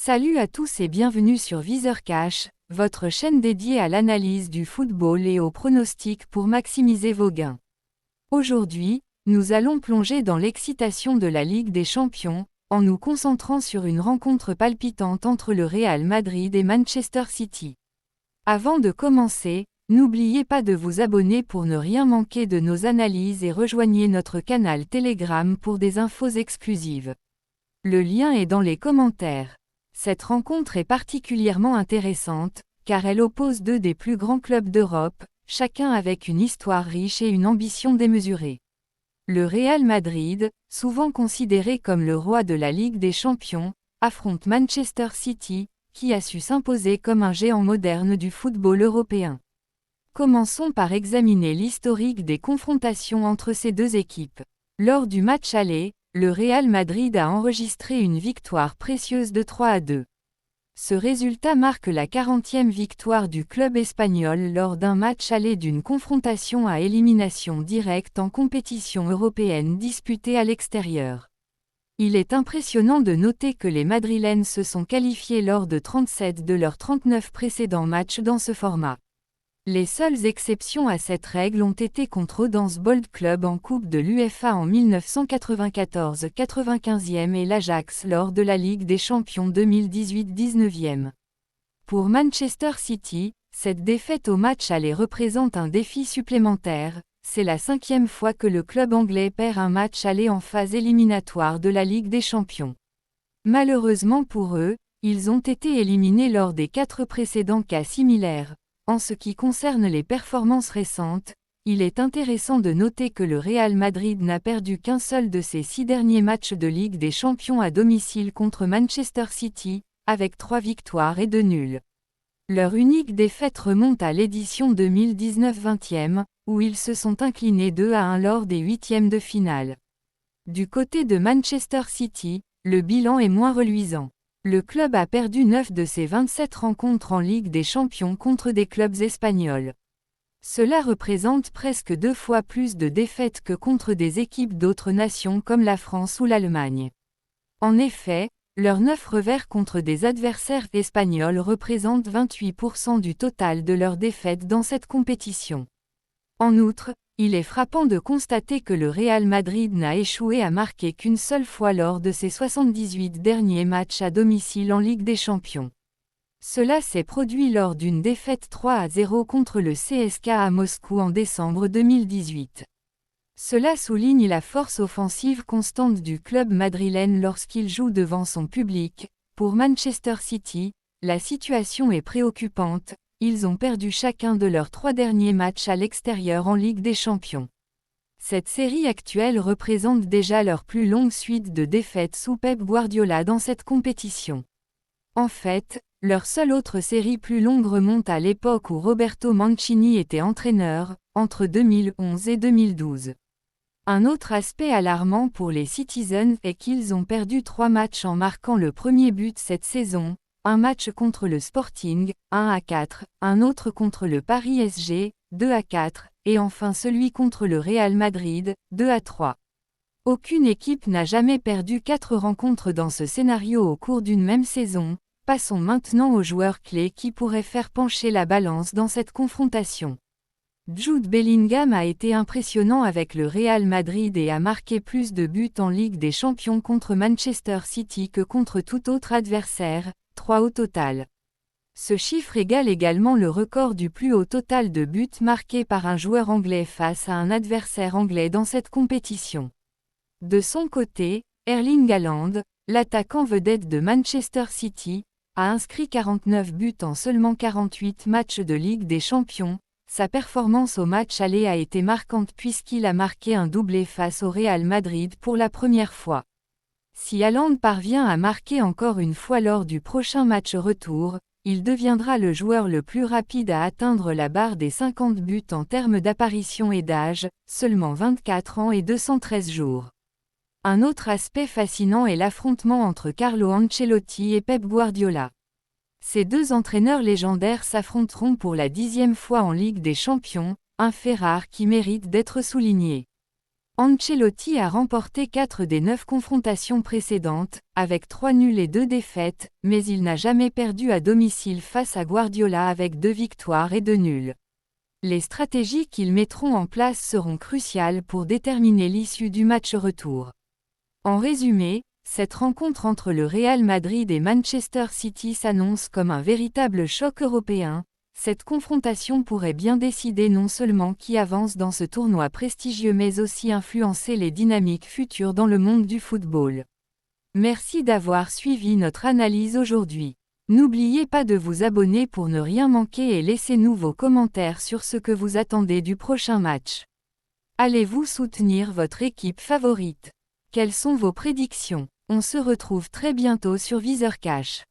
Salut à tous et bienvenue sur Viseur Cash, votre chaîne dédiée à l'analyse du football et aux pronostics pour maximiser vos gains. Aujourd'hui, nous allons plonger dans l'excitation de la Ligue des Champions, en nous concentrant sur une rencontre palpitante entre le Real Madrid et Manchester City. Avant de commencer, n'oubliez pas de vous abonner pour ne rien manquer de nos analyses et rejoignez notre canal Telegram pour des infos exclusives. Le lien est dans les commentaires. Cette rencontre est particulièrement intéressante, car elle oppose deux des plus grands clubs d'Europe, chacun avec une histoire riche et une ambition démesurée. Le Real Madrid, souvent considéré comme le roi de la Ligue des Champions, affronte Manchester City, qui a su s'imposer comme un géant moderne du football européen. Commençons par examiner l'historique des confrontations entre ces deux équipes. Lors du match aller, le Real Madrid a enregistré une victoire précieuse de 3-2. Ce résultat marque la 40e victoire du club espagnol lors d'un match aller d'une confrontation à élimination directe en compétition européenne disputée à l'extérieur. Il est impressionnant de noter que les Madrilènes se sont qualifiés lors de 37 de leurs 39 précédents matchs dans ce format. Les seules exceptions à cette règle ont été contre Odense Bold Club en Coupe de l'UEFA en 1994 95e et l'Ajax lors de la Ligue des Champions 2018 19e. Pour Manchester City, cette défaite au match aller représente un défi supplémentaire, c'est la 5e fois que le club anglais perd un match aller en phase éliminatoire de la Ligue des Champions. Malheureusement pour eux, ils ont été éliminés lors des 4 précédents cas similaires. En ce qui concerne les performances récentes, il est intéressant de noter que le Real Madrid n'a perdu qu'un seul de ses 6 derniers matchs de Ligue des Champions à domicile contre Manchester City, avec 3 victoires et 2 nuls. Leur unique défaite remonte à l'édition 2019-20e, où ils se sont inclinés 2-1 lors des huitièmes de finale. Du côté de Manchester City, le bilan est moins reluisant. Le club a perdu 9 de ses 27 rencontres en Ligue des Champions contre des clubs espagnols. Cela représente presque 2 fois plus de défaites que contre des équipes d'autres nations comme la France ou l'Allemagne. En effet, leurs 9 revers contre des adversaires espagnols représentent 28% du total de leurs défaites dans cette compétition. En outre, il est frappant de constater que le Real Madrid n'a échoué à marquer qu'une seule fois lors de ses 78 derniers matchs à domicile en Ligue des Champions. Cela s'est produit lors d'une défaite 3-0 contre le CSKA à Moscou en décembre 2018. Cela souligne la force offensive constante du club madrilène lorsqu'il joue devant son public. Pour Manchester City, la situation est préoccupante. Ils ont perdu chacun de leurs 3 derniers matchs à l'extérieur en Ligue des Champions. Cette série actuelle représente déjà leur plus longue suite de défaites sous Pep Guardiola dans cette compétition. En fait, leur seule autre série plus longue remonte à l'époque où Roberto Mancini était entraîneur, entre 2011 et 2012. Un autre aspect alarmant pour les Citizens est qu'ils ont perdu 3 matchs en marquant le premier but cette saison. Un match contre le Sporting, 1-4, un autre contre le Paris SG, 2-4, et enfin celui contre le Real Madrid, 2-3. Aucune équipe n'a jamais perdu 4 rencontres dans ce scénario au cours d'une même saison. Passons maintenant aux joueurs clés qui pourraient faire pencher la balance dans cette confrontation. Jude Bellingham a été impressionnant avec le Real Madrid et a marqué plus de buts en Ligue des Champions contre Manchester City que contre tout autre adversaire, 3 au total. Ce chiffre égale également le record du plus haut total de buts marqués par un joueur anglais face à un adversaire anglais dans cette compétition. De son côté, Erling Haaland, l'attaquant vedette de Manchester City, a inscrit 49 buts en seulement 48 matchs de Ligue des Champions. Sa performance au match aller a été marquante puisqu'il a marqué un doublé face au Real Madrid pour la première fois. Si Haaland parvient à marquer encore une fois lors du prochain match retour, il deviendra le joueur le plus rapide à atteindre la barre des 50 buts en termes d'apparition et d'âge, seulement 24 ans et 213 jours. Un autre aspect fascinant est l'affrontement entre Carlo Ancelotti et Pep Guardiola. Ces deux entraîneurs légendaires s'affronteront pour la 10e fois en Ligue des Champions, un fait rare qui mérite d'être souligné. Ancelotti a remporté 4 des 9 confrontations précédentes, avec 3 nuls et 2 défaites, mais il n'a jamais perdu à domicile face à Guardiola avec 2 victoires et 2 nuls. Les stratégies qu'ils mettront en place seront cruciales pour déterminer l'issue du match retour. En résumé, cette rencontre entre le Real Madrid et Manchester City s'annonce comme un véritable choc européen. Cette confrontation pourrait bien décider non seulement qui avance dans ce tournoi prestigieux mais aussi influencer les dynamiques futures dans le monde du football. Merci d'avoir suivi notre analyse aujourd'hui. N'oubliez pas de vous abonner pour ne rien manquer et laissez-nous vos commentaires sur ce que vous attendez du prochain match. Allez-vous soutenir votre équipe favorite? Quelles sont vos prédictions? On se retrouve très bientôt sur Viseur Cash.